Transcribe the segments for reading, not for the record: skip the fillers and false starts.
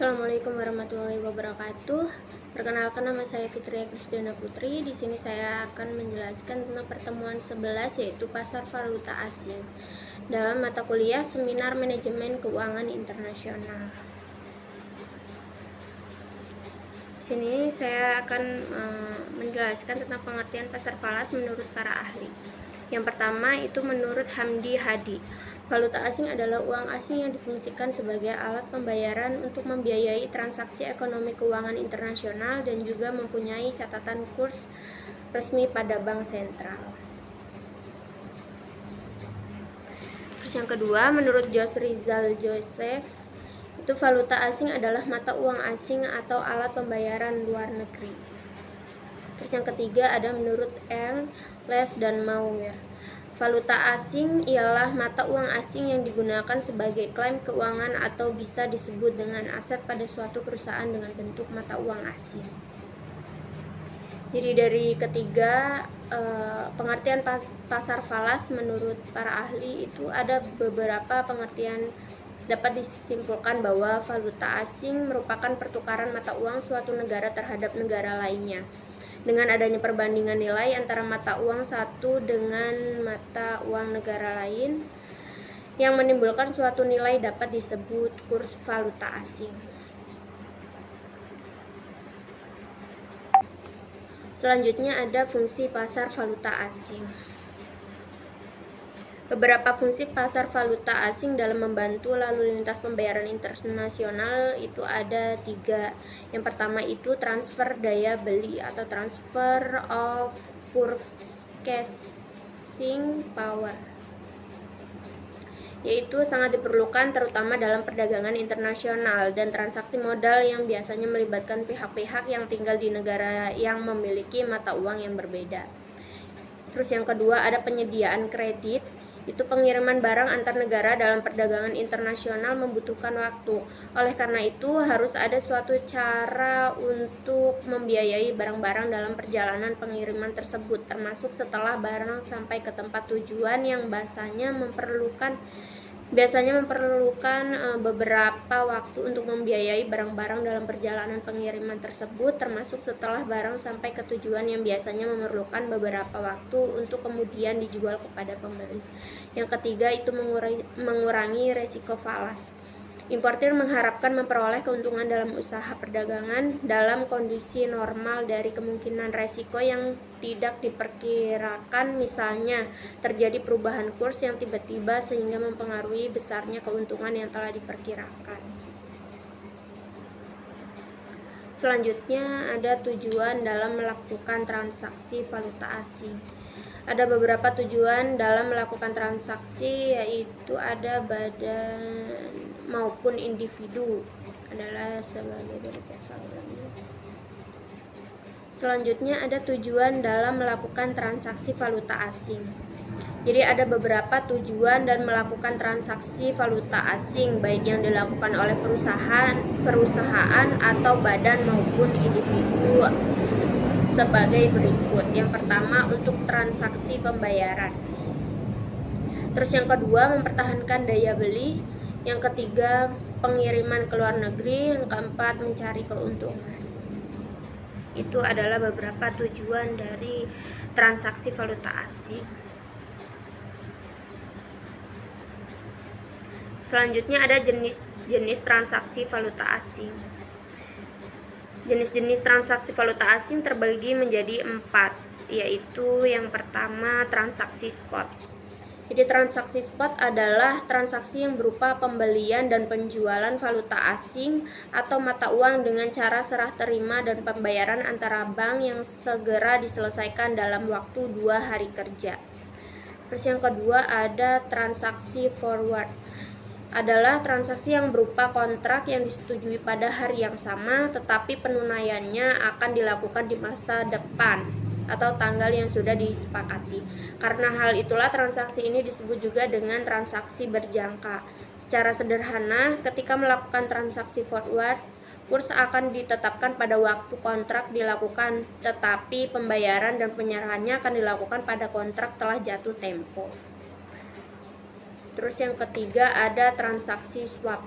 Assalamualaikum warahmatullahi wabarakatuh. Perkenalkan, nama saya Fitria Krisdiana Putri. Di sini saya akan menjelaskan tentang pertemuan 11, yaitu pasar valuta asing dalam mata kuliah Seminar Manajemen Keuangan Internasional. Di sini saya akan menjelaskan tentang pengertian pasar falas menurut para ahli. Yang pertama itu menurut Hamdi Hadi. Valuta asing adalah uang asing yang difungsikan sebagai alat pembayaran untuk membiayai transaksi ekonomi keuangan internasional dan juga mempunyai catatan kurs resmi pada bank sentral. Terus yang kedua, menurut Jos Rizal Joseph, itu valuta asing adalah mata uang asing atau alat pembayaran luar negeri. Terus yang ketiga ada menurut Eng, Les, dan Mauer. Valuta asing ialah mata uang asing yang digunakan sebagai klaim keuangan atau bisa disebut dengan aset pada suatu perusahaan dengan bentuk mata uang asing. Jadi dari ketiga pengertian pasar falas menurut para ahli itu ada beberapa pengertian. Dapat disimpulkan bahwa valuta asing merupakan pertukaran mata uang suatu negara terhadap negara lainnya dengan adanya perbandingan nilai antara mata uang satu dengan mata uang negara lain yang menimbulkan suatu nilai dapat disebut kurs valuta asing. Selanjutnya ada fungsi pasar valuta asing. Beberapa fungsi pasar valuta asing dalam membantu lalu lintas pembayaran internasional itu ada 3. Yang pertama itu transfer daya beli atau transfer of purchasing power, yaitu sangat diperlukan terutama dalam perdagangan internasional dan transaksi modal yang biasanya melibatkan pihak-pihak yang tinggal di negara yang memiliki mata uang yang berbeda. Terus yang kedua ada penyediaan kredit. Itu pengiriman barang antar negara dalam perdagangan internasional membutuhkan waktu. Oleh karena itu harus ada suatu cara untuk membiayai barang-barang dalam perjalanan pengiriman tersebut, termasuk setelah barang sampai ke tempat tujuan yang biasanya memperlukan beberapa waktu untuk membiayai barang-barang dalam perjalanan pengiriman tersebut, termasuk setelah barang sampai ke tujuan yang biasanya memerlukan beberapa waktu untuk kemudian dijual kepada pembeli. Yang ketiga itu mengurangi resiko falas. Importir mengharapkan memperoleh keuntungan dalam usaha perdagangan dalam kondisi normal dari kemungkinan resiko yang tidak diperkirakan, misalnya terjadi perubahan kurs yang tiba-tiba sehingga mempengaruhi besarnya keuntungan yang telah diperkirakan. Selanjutnya ada tujuan dalam melakukan transaksi valuta asing. Ada beberapa tujuan dalam melakukan transaksi, yaitu ada badan maupun individu adalah sebagai berikut. Selanjutnya ada tujuan dalam melakukan transaksi valuta asing. Jadi ada beberapa tujuan dan melakukan transaksi valuta asing, baik yang dilakukan oleh perusahaan atau badan maupun individu sebagai berikut. Yang pertama untuk transaksi pembayaran. Terus yang kedua mempertahankan daya beli. Yang ketiga pengiriman ke luar negeri. Yang keempat mencari keuntungan. Itu adalah beberapa tujuan dari transaksi valuta asing. Selanjutnya ada jenis-jenis transaksi valuta asing. Jenis-jenis transaksi valuta asing terbagi menjadi 4, yaitu yang pertama transaksi spot. Jadi transaksi spot adalah transaksi yang berupa pembelian dan penjualan valuta asing atau mata uang dengan cara serah terima dan pembayaran antara bank yang segera diselesaikan dalam waktu 2 hari kerja. Terus yang kedua ada transaksi forward. Adalah transaksi yang berupa kontrak yang disetujui pada hari yang sama, tetapi penunaiannya akan dilakukan di masa depan atau tanggal yang sudah disepakati. Karena hal itulah transaksi ini disebut juga dengan transaksi berjangka. Secara sederhana, ketika melakukan transaksi forward, kurs akan ditetapkan pada waktu kontrak dilakukan, tetapi pembayaran dan penyerahannya akan dilakukan pada kontrak telah jatuh tempo. Terus yang ketiga ada transaksi swap.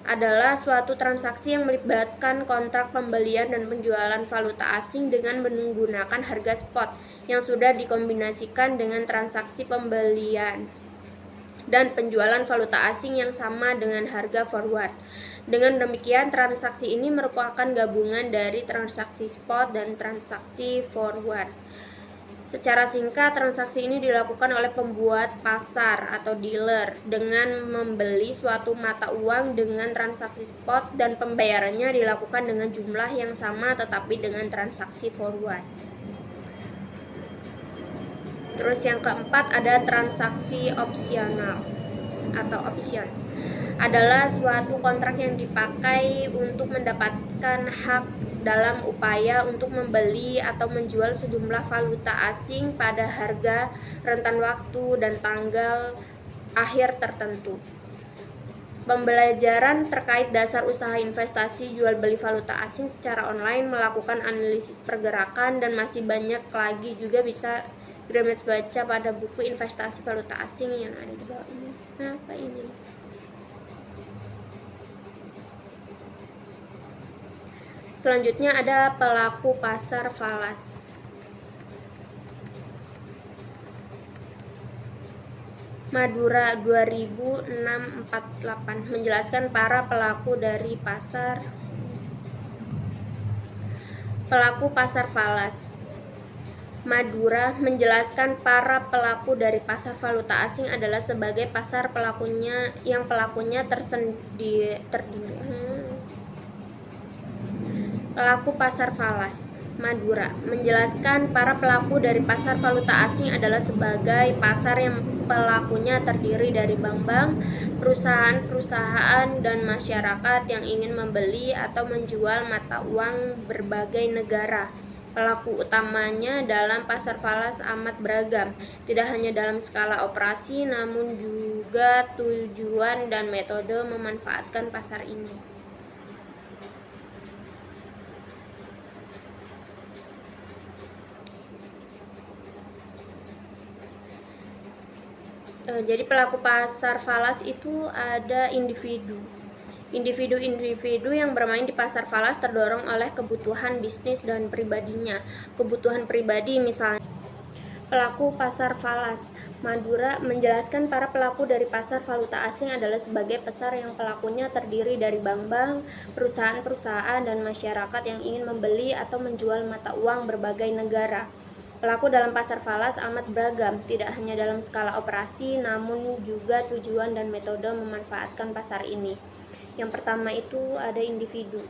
adalah suatu transaksi yang melibatkan kontrak pembelian dan penjualan valuta asing dengan menggunakan harga spot yang sudah dikombinasikan dengan transaksi pembelian dan penjualan valuta asing yang sama dengan harga forward. Dengan demikian, transaksi ini merupakan gabungan dari transaksi spot dan transaksi forward. Secara singkat, transaksi ini dilakukan oleh pembuat pasar atau dealer dengan membeli suatu mata uang dengan transaksi spot dan pembayarannya dilakukan dengan jumlah yang sama tetapi dengan transaksi forward. Terus yang keempat ada transaksi opsional atau option. Adalah suatu kontrak yang dipakai untuk mendapatkan hak dalam upaya untuk membeli atau menjual sejumlah valuta asing pada harga, rentan waktu, dan tanggal akhir tertentu. Pembelajaran terkait dasar usaha investasi jual beli valuta asing secara online, melakukan analisis pergerakan, dan masih banyak lagi juga bisa Gramet baca pada buku investasi valuta asing yang ada di bawah ini. Nah, apa ini? Selanjutnya ada pelaku pasar falas. Madura 2648 menjelaskan para pelaku pasar falas. Madura menjelaskan para pelaku dari pasar valuta asing adalah sebagai pasar pelakunya terdiri. Pelaku pasar falas. Madura menjelaskan para pelaku dari pasar valuta asing adalah sebagai pasar yang pelakunya terdiri dari bank-bank, perusahaan-perusahaan, dan masyarakat yang ingin membeli atau menjual mata uang berbagai negara. Pelaku utamanya dalam pasar falas amat beragam, tidak hanya dalam skala operasi, namun juga tujuan dan metode memanfaatkan pasar ini. Jadi pelaku pasar falas itu ada individu yang bermain di pasar falas terdorong oleh kebutuhan bisnis dan pribadinya. Kebutuhan pribadi misalnya pelaku pasar falas. Madura menjelaskan para pelaku dari pasar valuta asing adalah sebagai pasar yang pelakunya terdiri dari bank-bank, perusahaan-perusahaan, dan masyarakat yang ingin membeli atau menjual mata uang berbagai negara. Pelaku dalam pasar falas amat beragam, tidak hanya dalam skala operasi, namun juga tujuan dan metode memanfaatkan pasar ini. Yang pertama itu ada individu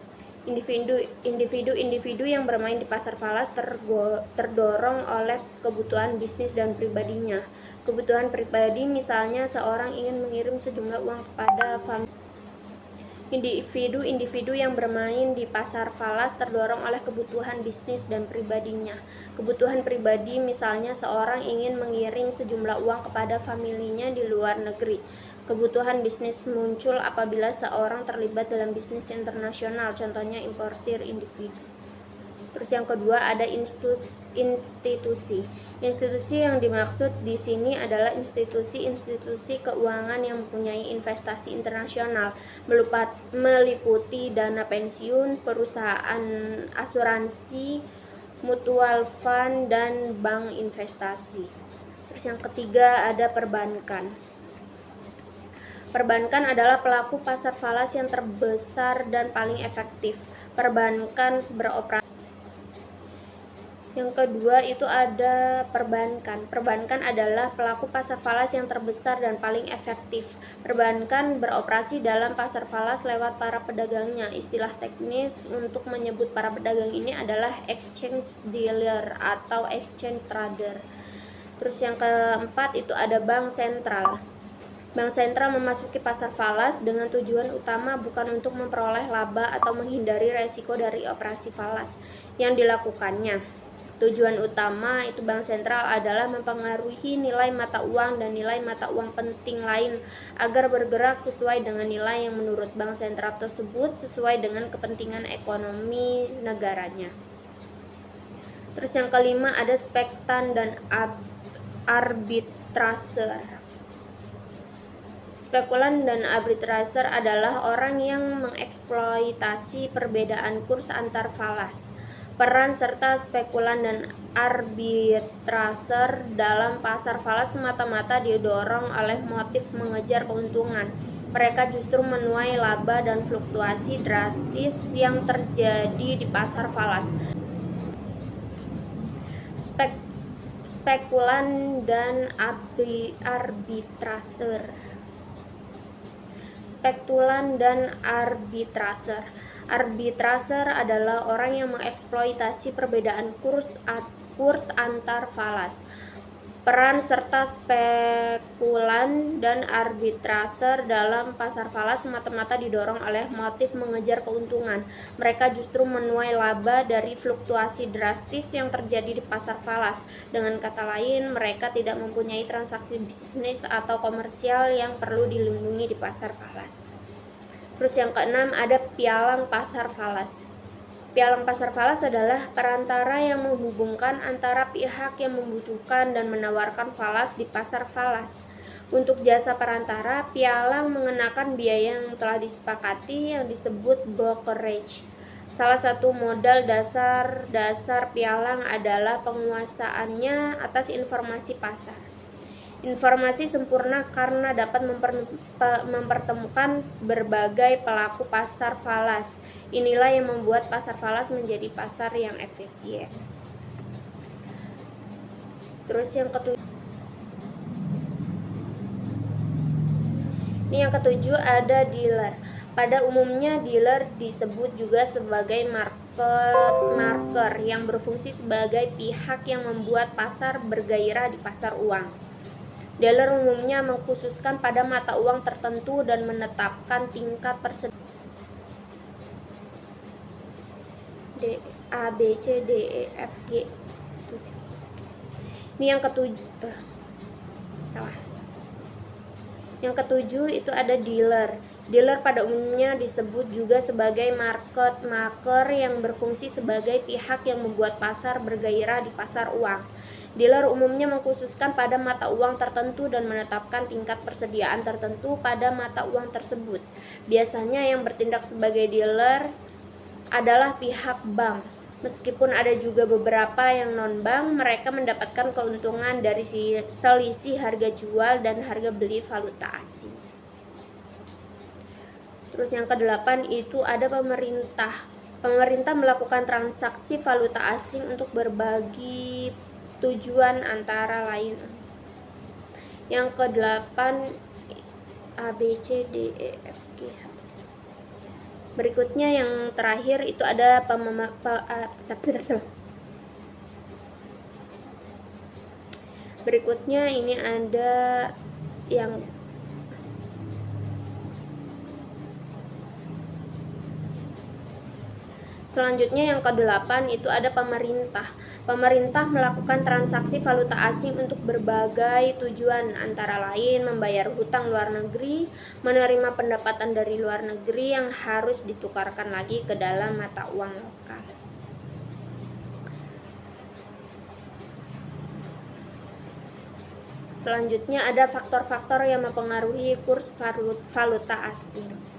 yang bermain di pasar falas terdorong oleh kebutuhan bisnis dan pribadinya. Kebutuhan pribadi misalnya seorang ingin mengirim sejumlah uang kepada famili. Individu yang bermain di pasar falas terdorong oleh kebutuhan bisnis dan pribadinya. Kebutuhan pribadi misalnya seorang ingin mengirim sejumlah uang kepada familinya di luar negeri. Kebutuhan bisnis muncul apabila seorang terlibat dalam bisnis internasional, contohnya importir individu. Terus yang kedua ada institusi. Institusi yang dimaksud di sini adalah institusi keuangan yang mempunyai investasi internasional, meliputi dana pensiun, perusahaan asuransi, mutual fund, dan bank investasi. Terus yang ketiga ada perbankan. Perbankan adalah pelaku pasar falas yang terbesar dan paling efektif. Perbankan beroperasi. Yang kedua itu ada perbankan. Perbankan adalah pelaku pasar falas yang terbesar dan paling efektif. Perbankan beroperasi dalam pasar falas lewat para pedagangnya. Istilah teknis untuk menyebut para pedagang ini adalah exchange dealer atau exchange trader. Terus yang keempat itu ada bank sentral. Bank sentral memasuki pasar falas dengan tujuan utama bukan untuk memperoleh laba atau menghindari resiko dari operasi falas yang dilakukannya. Tujuan utama itu bank sentral adalah mempengaruhi nilai mata uang dan nilai mata uang penting lain agar bergerak sesuai dengan nilai yang menurut bank sentral tersebut sesuai dengan kepentingan ekonomi negaranya. Terus yang kelima ada spektan dan arbitraser. Spekulan dan arbitraser adalah orang yang mengeksploitasi perbedaan kurs antar falas. Peran serta spekulan dan arbitraser dalam pasar falas semata-mata didorong oleh motif mengejar keuntungan. Mereka justru menuai laba dan fluktuasi drastis yang terjadi di pasar falas. Spekulan dan arbitraser. Spekulan dan arbitraser. Arbitraser adalah orang yang mengeksploitasi perbedaan kurs antar falas. Peran serta spekulan dan arbitraser dalam pasar falas semata-mata didorong oleh motif mengejar keuntungan. Mereka justru menuai laba dari fluktuasi drastis yang terjadi di pasar falas. Dengan kata lain, mereka tidak mempunyai transaksi bisnis atau komersial yang perlu dilindungi di pasar falas. Terus yang keenam ada pialang pasar falas. Pialang pasar falas adalah perantara yang menghubungkan antara pihak yang membutuhkan dan menawarkan falas di pasar falas. Untuk jasa perantara, pialang mengenakan biaya yang telah disepakati yang disebut brokerage. Salah satu modal dasar pialang adalah penguasaannya atas informasi pasar. Informasi sempurna karena dapat mempertemukan berbagai pelaku pasar falas. Inilah yang membuat pasar falas menjadi pasar yang efisien. Terus yang ketujuh ada dealer. Pada umumnya dealer disebut juga sebagai marker yang berfungsi sebagai pihak yang membuat pasar bergairah di pasar uang. Dealer umumnya mengkhususkan pada mata uang tertentu dan menetapkan tingkat persediaan A, B, C, D, E, F, G. Ini yang ketujuh. Yang ketujuh itu ada dealer. Dealer pada umumnya disebut juga sebagai market maker yang berfungsi sebagai pihak yang membuat pasar bergairah di pasar uang. Dealer umumnya mengkhususkan pada mata uang tertentu dan menetapkan tingkat persediaan tertentu pada mata uang tersebut. Biasanya yang bertindak sebagai dealer adalah pihak bank. Meskipun ada juga beberapa yang non-bank, mereka mendapatkan keuntungan dari selisih harga jual dan harga beli valuta asing. Terus yang ke-8 itu ada pemerintah. Pemerintah melakukan transaksi valuta asing untuk berbagi tujuan antara lain. Yang ke-8 A, B, C, D, E, F, G. Berikutnya yang terakhir itu ada berikutnya ini ada yang selanjutnya yang ke-8 itu ada pemerintah. Pemerintah melakukan transaksi valuta asing untuk berbagai tujuan, antara lain membayar hutang luar negeri, menerima pendapatan dari luar negeri yang harus ditukarkan lagi ke dalam mata uang lokal. Selanjutnya ada faktor-faktor yang mempengaruhi kurs valuta asing.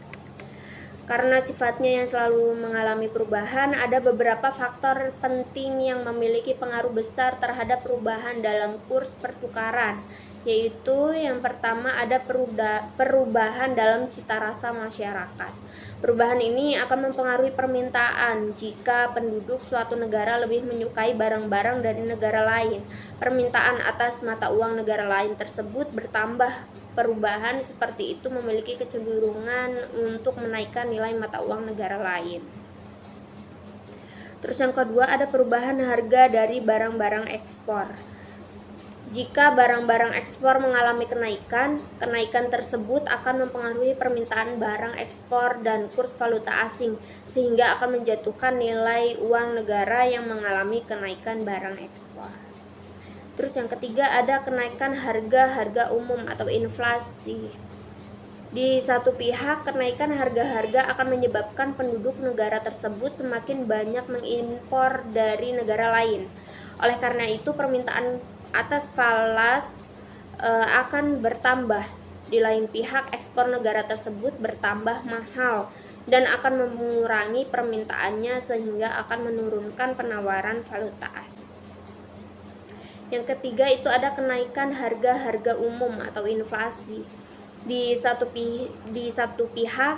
Karena sifatnya yang selalu mengalami perubahan, ada beberapa faktor penting yang memiliki pengaruh besar terhadap perubahan dalam kurs pertukaran, yaitu yang pertama ada perubahan dalam cita rasa masyarakat. Perubahan ini akan mempengaruhi permintaan. Jika penduduk suatu negara lebih menyukai barang-barang dari negara lain, permintaan atas mata uang negara lain tersebut bertambah. Perubahan seperti itu memiliki kecenderungan untuk menaikkan nilai mata uang negara lain. Terus yang kedua ada perubahan harga dari barang-barang ekspor. Jika barang-barang ekspor mengalami kenaikan tersebut akan mempengaruhi permintaan barang ekspor dan kurs valuta asing, sehingga akan menjatuhkan nilai uang negara yang mengalami kenaikan barang ekspor. Terus yang ketiga ada kenaikan harga umum atau inflasi. Di satu pihak, kenaikan harga-harga akan menyebabkan penduduk negara tersebut semakin banyak mengimpor dari negara lain. Oleh karena itu, permintaan atas falas akan bertambah. Di lain pihak, ekspor negara tersebut bertambah mahal dan akan mengurangi permintaannya sehingga akan menurunkan penawaran valuta asing. Yang ketiga itu ada kenaikan harga-harga umum atau inflasi. Di satu pihak,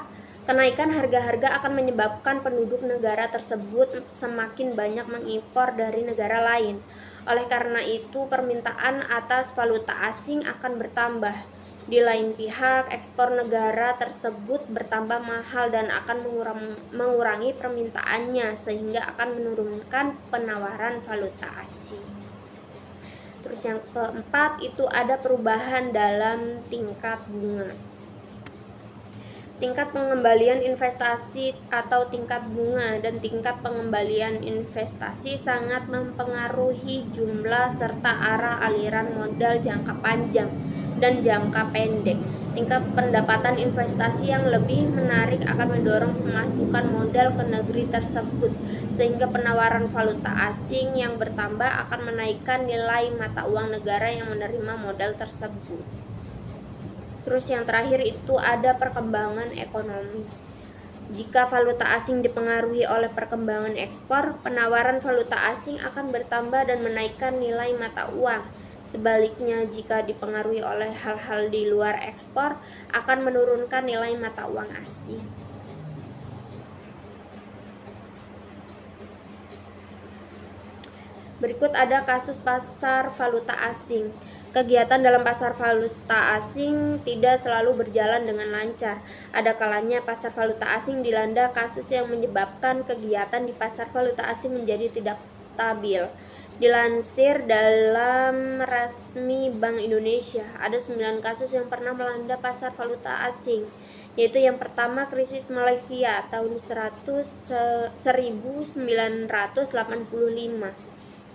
kenaikan harga-harga akan menyebabkan penduduk negara tersebut semakin banyak mengimpor dari negara lain. Oleh karena itu, permintaan atas valuta asing akan bertambah. Di lain pihak, ekspor negara tersebut bertambah mahal dan akan mengurangi permintaannya sehingga akan menurunkan penawaran valuta asing. Terus yang keempat itu ada perubahan dalam tingkat bunga. Tingkat pengembalian investasi atau tingkat bunga dan tingkat pengembalian investasi sangat mempengaruhi jumlah serta arah aliran modal jangka panjang dan jangka pendek. Tingkat pendapatan investasi yang lebih menarik akan mendorong pemasukan modal ke negeri tersebut, sehingga penawaran valuta asing yang bertambah akan menaikkan nilai mata uang negara yang menerima modal tersebut. Terus yang terakhir itu ada perkembangan ekonomi. Jika valuta asing dipengaruhi oleh perkembangan ekspor, penawaran valuta asing akan bertambah dan menaikkan nilai mata uang. Sebaliknya, jika dipengaruhi oleh hal-hal di luar ekspor, akan menurunkan nilai mata uang asing. Berikut ada kasus pasar valuta asing. Kegiatan dalam pasar valuta asing tidak selalu berjalan dengan lancar. Ada kalanya pasar valuta asing dilanda kasus yang menyebabkan kegiatan di pasar valuta asing menjadi tidak stabil. Dilansir dalam resmi Bank Indonesia, ada 9 kasus yang pernah melanda pasar valuta asing, yaitu yang pertama krisis Malaysia tahun 1985.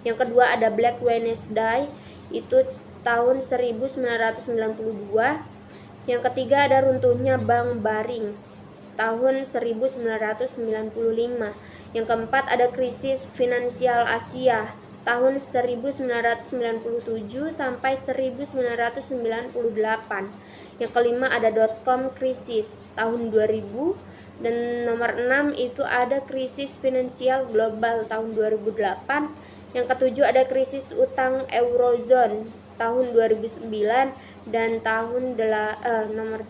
Yang kedua ada Black Wednesday itu tahun 1992. Yang ketiga ada runtuhnya Bank Barings tahun 1995. Yang keempat ada krisis finansial Asia tahun 1997 sampai 1998. Yang kelima ada dot-com krisis tahun 2000. Dan nomor 6 itu ada krisis finansial global tahun 2008. Yang ketujuh ada krisis utang Eurozone tahun 2009 dan nomor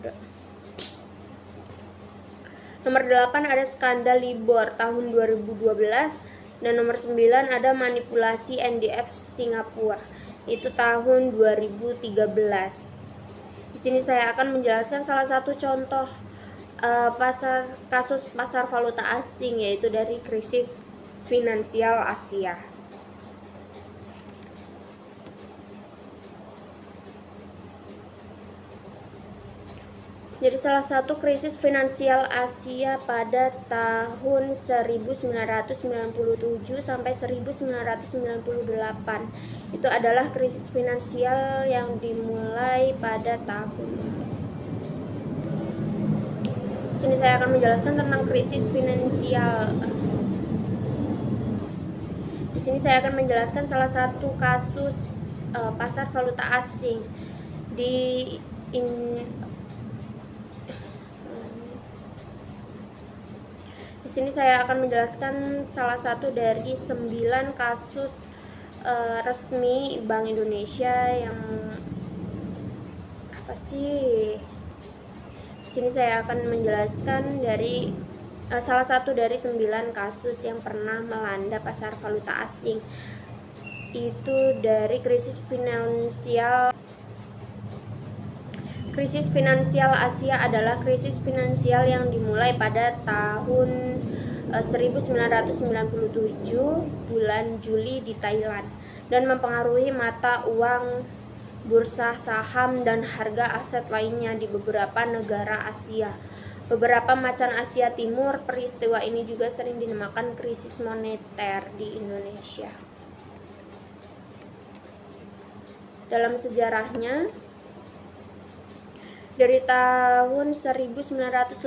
8 ada skandal Libor tahun 2012 dan nomor 9 ada manipulasi NDF Singapura itu tahun 2013. Di sini saya akan menjelaskan salah satu contoh kasus pasar valuta asing, yaitu dari krisis finansial Asia. Jadi salah satu krisis finansial Asia pada tahun 1997 sampai 1998 itu adalah krisis finansial yang dimulai pada tahun. Di sini saya akan menjelaskan tentang krisis finansial. Di sini saya akan menjelaskan salah satu kasus pasar valuta asing Di sini saya akan menjelaskan salah satu dari 9 kasus resmi Bank Indonesia yang apa sih? Di sini saya akan menjelaskan dari salah satu dari 9 kasus yang pernah melanda pasar valuta asing. Itu dari krisis finansial. Krisis finansial Asia adalah krisis finansial yang dimulai pada tahun 1997 bulan Juli di Thailand dan mempengaruhi mata uang, bursa saham, dan harga aset lainnya di beberapa negara Asia. Beberapa macan Asia Timur, peristiwa ini juga sering dinamakan krisis moneter di Indonesia. Dalam sejarahnya, Dari tahun 1985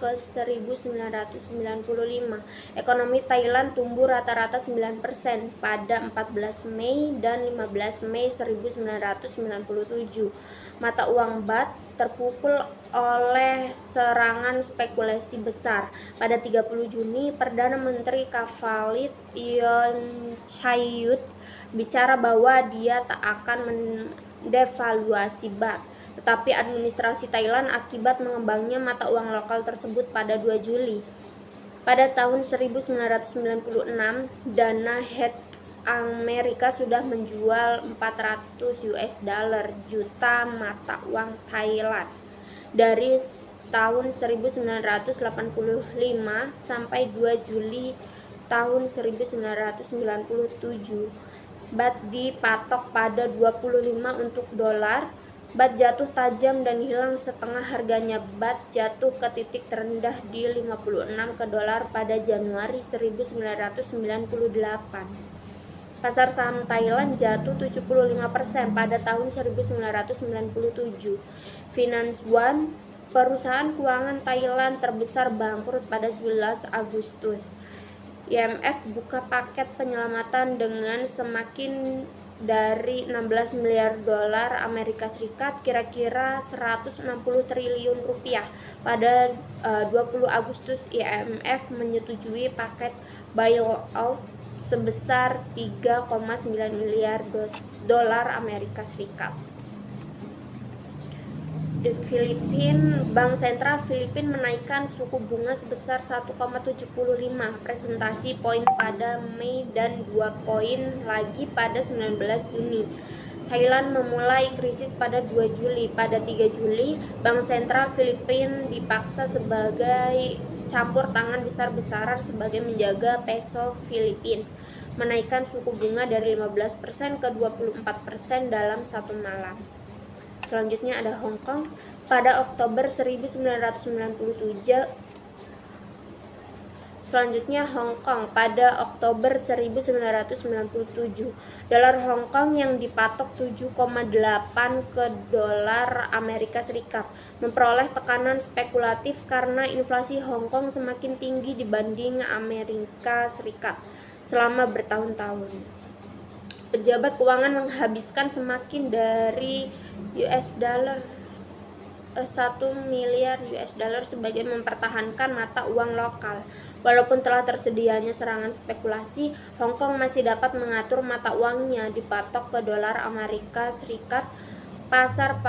ke 1995, ekonomi Thailand tumbuh rata-rata 9% pada 14 Mei dan 15 Mei 1997. Mata uang baht terpukul oleh serangan spekulasi besar. Pada 30 Juni, Perdana Menteri Khalid Yochayut bicara bahwa dia tak akan mendevaluasi baht. Tetapi administrasi Thailand akibat mengembangnya mata uang lokal tersebut pada 2 Juli. Pada tahun 1996, Dana Head Amerika sudah menjual 400 US dollar juta mata uang Thailand. Dari tahun 1985 sampai 2 Juli tahun 1997, baht dipatok pada 25 untuk dolar. Baht jatuh tajam dan hilang setengah harganya. Baht jatuh ke titik terendah di 56 ke dolar pada Januari 1998. Pasar saham Thailand jatuh 75% pada tahun 1997. Finance One, perusahaan keuangan Thailand terbesar, bangkrut pada 11 Agustus. IMF buka paket penyelamatan dengan semakin dari 16 miliar dolar Amerika Serikat, kira-kira 160 triliun rupiah. Pada 20 Agustus, IMF menyetujui paket bailout sebesar 3,9 miliar dolar Amerika Serikat. Di Filipina, Bank Sentral Filipina menaikkan suku bunga sebesar 1,75 presentasi poin pada Mei dan 2 poin lagi pada 19 Juni. Thailand memulai krisis pada 2 Juli. Pada 3 Juli, Bank Sentral Filipina dipaksa sebagai campur tangan besar-besaran sebagai menjaga peso Filipina, menaikkan suku bunga dari 15% ke 24% dalam satu malam. Selanjutnya ada Hong Kong. Pada Oktober 1997, dolar Hong Kong yang dipatok 7,8 ke dolar Amerika Serikat memperoleh tekanan spekulatif karena inflasi Hong Kong semakin tinggi dibanding Amerika Serikat selama bertahun-tahun. Pejabat keuangan menghabiskan semakin dari US dollar 1 miliar US dollar sebagai mempertahankan mata uang lokal. Walaupun telah tersedianya serangan spekulasi, Hong Kong masih dapat mengatur mata uangnya dipatok ke dolar Amerika Serikat. Pasar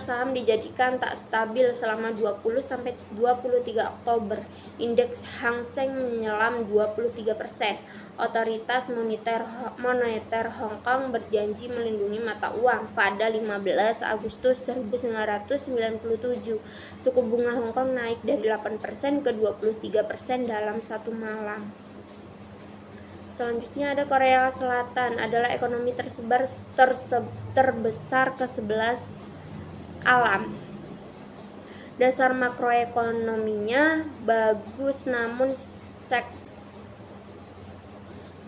saham dijadikan tak stabil selama 20 sampai 23 Oktober. Indeks Hang Seng menyelam 23%. Otoritas moneter Hong Kong berjanji melindungi mata uang. Pada 15 Agustus 1997, suku bunga Hong Kong naik dari 8% ke 23% dalam satu malam. Selanjutnya ada Korea Selatan, adalah ekonomi terbesar ke-11 alam. Dasar makroekonominya bagus, namun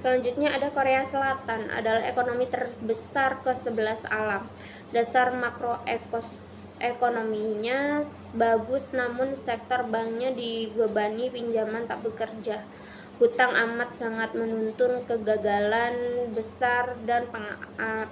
Selanjutnya ada Korea Selatan, adalah ekonomi terbesar ke-11 alam. Dasar makroekonominya bagus, namun sektor banknya dibebani pinjaman tak bekerja. Hutang amat sangat menuntun kegagalan besar dan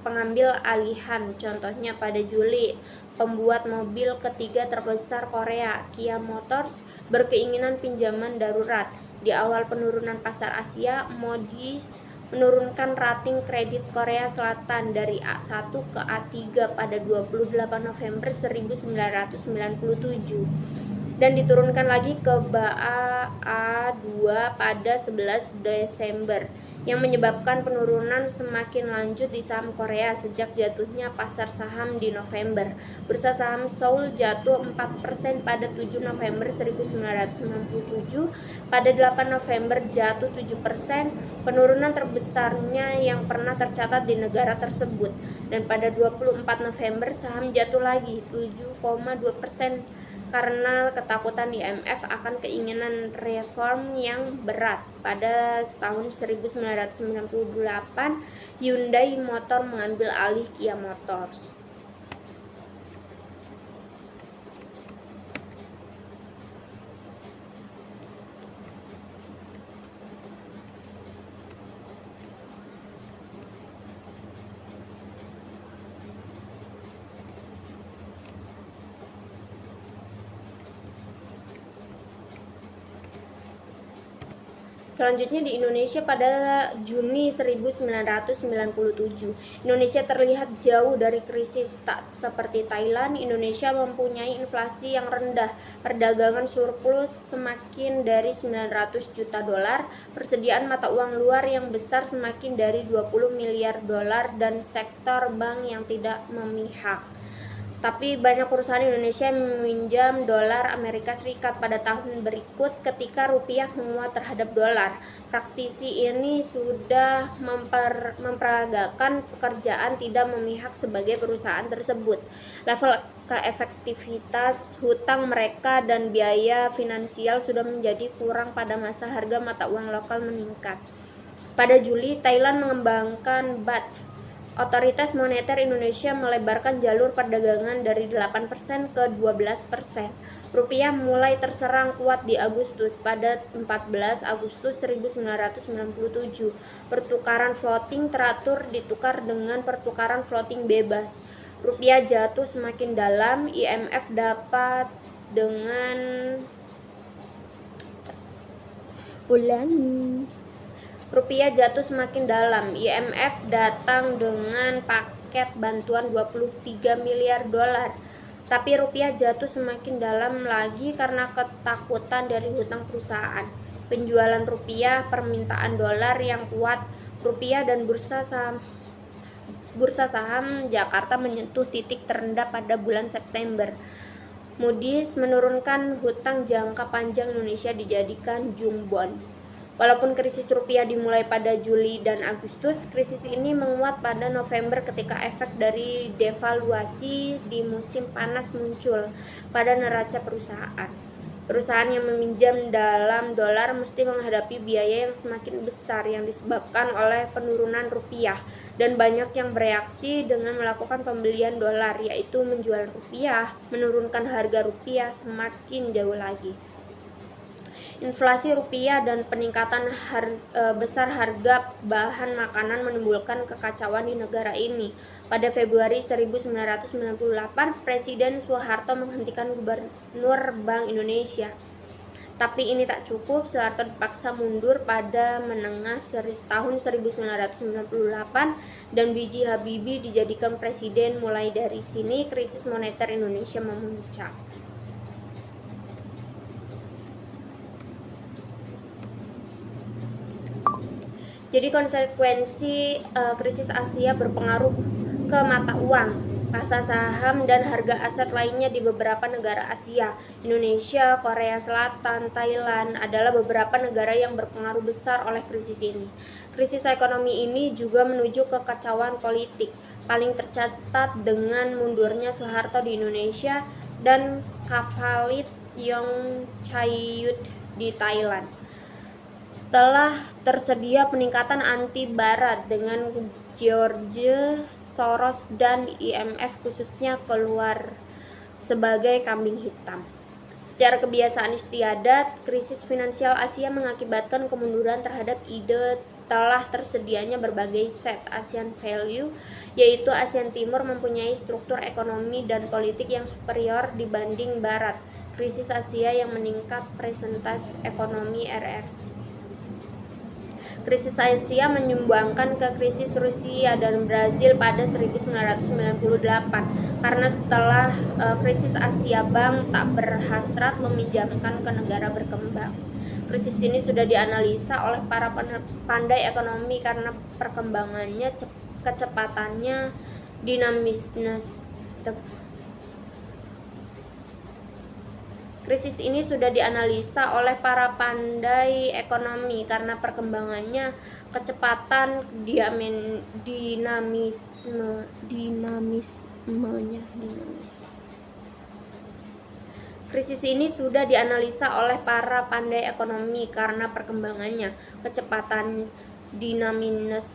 pengambil alihan. Contohnya pada Juli, pembuat mobil ketiga terbesar Korea, Kia Motors, berkeinginan pinjaman darurat. Di awal penurunan pasar Asia, Moody's menurunkan rating kredit Korea Selatan dari A1 ke A3 pada 28 November 1997 dan diturunkan lagi ke BAA2 pada 11 Desember, yang menyebabkan penurunan semakin lanjut di saham Korea sejak jatuhnya pasar saham di November. Bursa saham Seoul jatuh 4% pada 7 November 1997, pada 8 November jatuh 7%, penurunan terbesarnya yang pernah tercatat di negara tersebut, dan pada 24 November saham jatuh lagi 7,2% karena ketakutan IMF akan keinginan reform yang berat. Pada tahun 1998, Hyundai Motor mengambil alih Kia Motors. Selanjutnya di Indonesia pada Juni 1997, Indonesia terlihat jauh dari krisis. Tak seperti Thailand, Indonesia mempunyai inflasi yang rendah, perdagangan surplus semakin dari 900 juta dolar, persediaan mata uang luar yang besar semakin dari 20 miliar dolar, dan sektor bank yang tidak memihak. Tapi banyak perusahaan Indonesia meminjam dolar Amerika Serikat pada tahun berikut ketika rupiah menguat terhadap dolar. Praktisi ini sudah memperagakan pekerjaan tidak memihak sebagai perusahaan tersebut. Level keefektivitas hutang mereka dan biaya finansial sudah menjadi kurang pada masa harga mata uang lokal meningkat. Pada Juli, Thailand mengembangkan baht. Otoritas Moneter Indonesia melebarkan jalur perdagangan dari 8% ke 12%. Rupiah mulai terserang kuat di Agustus. Pada 14 Agustus 1997, pertukaran floating teratur ditukar dengan pertukaran floating bebas. Rupiah jatuh semakin dalam. IMF dapat dengan Rupiah jatuh semakin dalam. IMF datang dengan paket bantuan 23 miliar dolar. Tapi rupiah jatuh semakin dalam lagi karena ketakutan dari hutang perusahaan. Penjualan rupiah, permintaan dolar yang kuat, rupiah dan bursa saham Jakarta menyentuh titik terendah pada bulan September. Moody's menurunkan hutang jangka panjang Indonesia dijadikan junk bond. Walaupun krisis rupiah dimulai pada Juli dan Agustus, krisis ini menguat pada November ketika efek dari devaluasi di musim panas muncul pada neraca perusahaan. Perusahaan yang meminjam dalam dolar mesti menghadapi biaya yang semakin besar yang disebabkan oleh penurunan rupiah, dan banyak yang bereaksi dengan melakukan pembelian dolar, yaitu menjual rupiah, menurunkan harga rupiah semakin jauh lagi. Inflasi rupiah dan peningkatan besar harga bahan makanan menimbulkan kekacauan di negara ini. Pada Februari 1998, Presiden Soeharto menghentikan Gubernur Bank Indonesia. Tapi ini tak cukup, Soeharto dipaksa mundur pada menengah tahun 1998 dan B.J. Habibie dijadikan presiden. Mulai dari sini krisis moneter Indonesia memuncak. Jadi konsekuensi krisis Asia berpengaruh ke mata uang, pasar saham, dan harga aset lainnya di beberapa negara Asia. Indonesia, Korea Selatan, Thailand adalah beberapa negara yang berpengaruh besar oleh krisis ini. Krisis ekonomi ini juga menuju kekacauan politik, paling tercatat dengan mundurnya Soeharto di Indonesia dan Kavalit Yongchayut di Thailand. Telah tersedia peningkatan anti-barat dengan George Soros dan IMF khususnya keluar sebagai kambing hitam. Secara kebiasaan istiadat, krisis finansial Asia mengakibatkan kemunduran terhadap ide telah tersedianya berbagai set ASEAN value, yaitu ASEAN Timur mempunyai struktur ekonomi dan politik yang superior dibanding Barat. Krisis Asia yang meningkat presentasi ekonomi RRC. Krisis Asia menyumbangkan ke krisis Rusia dan Brazil pada 1998 karena setelah krisis Asia bank tak berhasrat meminjamkan ke negara berkembang. Krisis ini sudah dianalisa oleh para pandai ekonomi karena perkembangannya, kecepatannya, dinamisness. Krisis ini sudah dianalisa oleh para pandai ekonomi karena perkembangannya, kecepatan, dinamismenya. Krisis ini sudah dianalisa oleh para pandai ekonomi karena perkembangannya, kecepatan, dinamisme.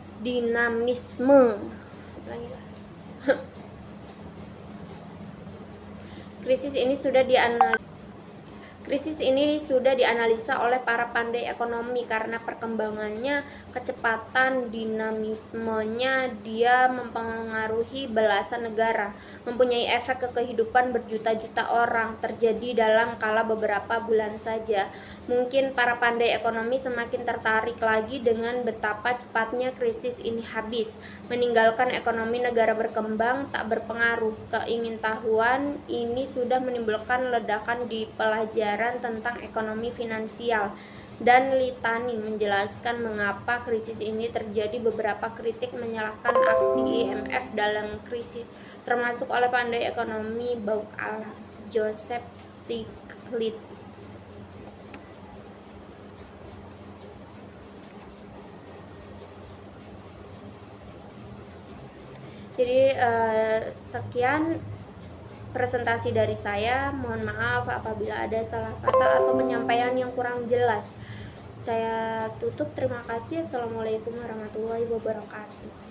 Krisis ini sudah dianalisa oleh para pandai ekonomi karena perkembangannya, kecepatan dinamismenya, dia mempengaruhi belasan negara, mempunyai efek ke kehidupan berjuta-juta orang, terjadi dalam kala beberapa bulan saja. Mungkin para pandai ekonomi semakin tertarik lagi dengan betapa cepatnya krisis ini habis, meninggalkan ekonomi negara berkembang tak berpengaruh. Keingintahuan ini sudah menimbulkan ledakan di pelajaran tentang ekonomi finansial, dan Litani menjelaskan mengapa krisis ini terjadi. Beberapa kritik menyalahkan aksi IMF dalam krisis, termasuk oleh pandai ekonomi Bauk Allah, Joseph Stiglitz. Jadi sekian presentasi dari saya. Mohon maaf apabila ada salah kata atau penyampaian yang kurang jelas. Saya tutup. Terima kasih. Assalamualaikum warahmatullahi wabarakatuh.